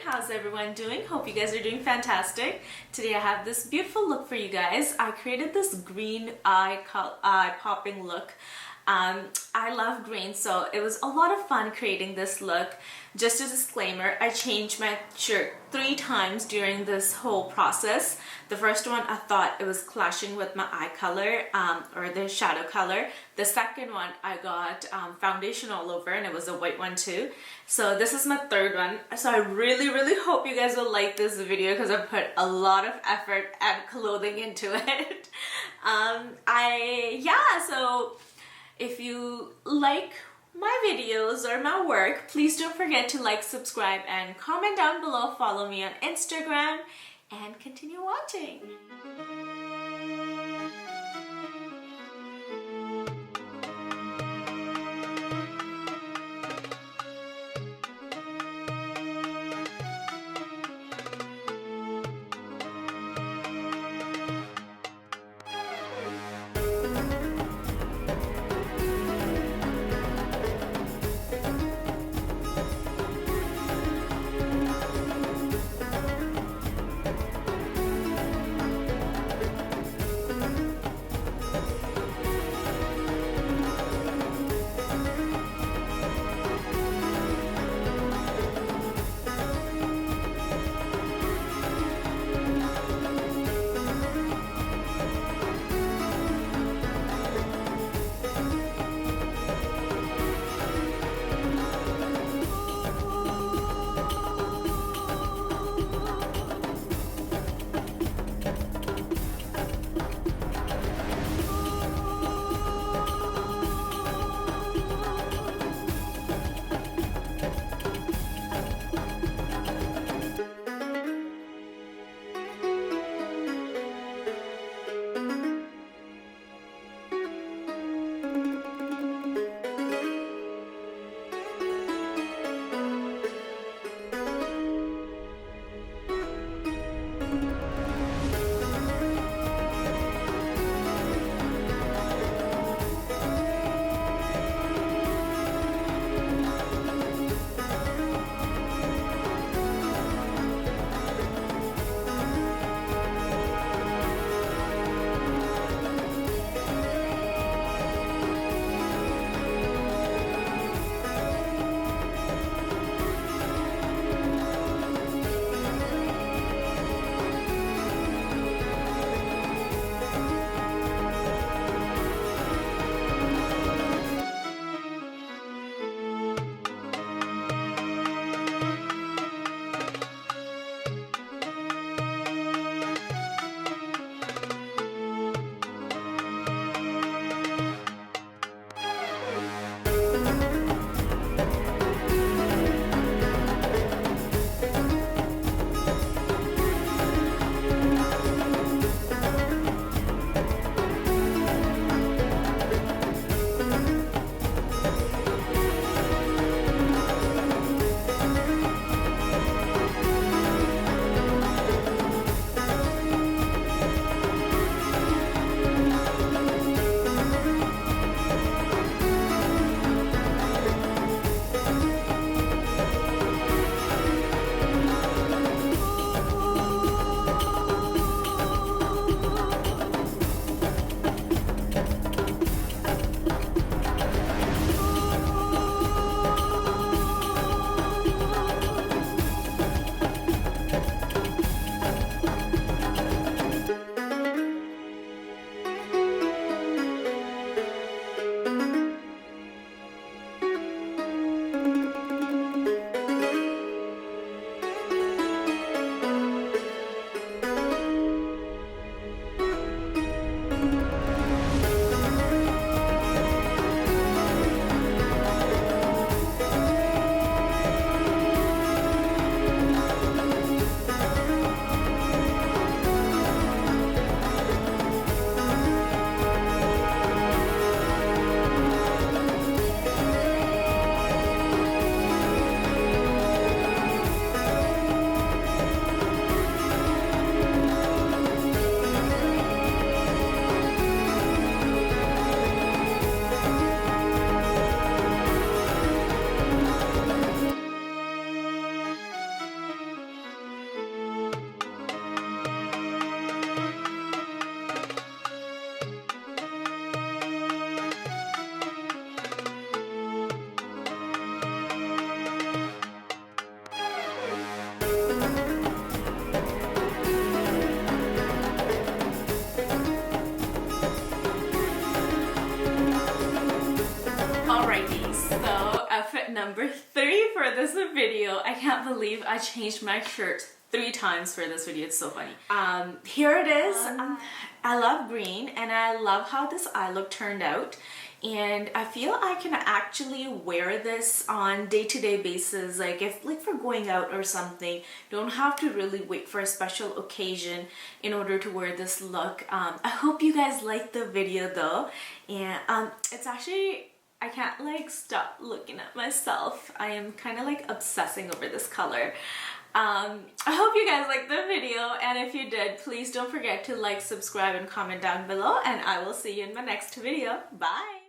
How's everyone doing? Hope you guys are doing fantastic. Today I have this beautiful look for you guys. I created this green eye popping look. I love green, so it was a lot of fun creating this look. Just a disclaimer, I changed my shirt 3 times during this whole process. The first one, I thought it was clashing with my eye color, or the shadow color. The second one, I got foundation all over, and it was a white one too. So this is my third one. So I really hope you guys will like this video because I put a lot of effort and clothing into it. So if you like my videos or my work, please don't forget to like, subscribe, and comment down below. Follow me on Instagram and continue watching. video. I can't believe I changed my shirt 3 times for this video. It's so funny. Here it is. I love green and I love how this eye look turned out. And I feel I can actually wear this on day-to-day basis, like for going out or something. Don't have to really wait for a special occasion in order to wear this look. I hope you guys liked the video though, and it's actually, I can't like stop looking at myself. I am kind of like obsessing over this color. I hope you guys liked the video, and if you did, please don't forget to like, subscribe, and comment down below, and I will see you in my next video. Bye!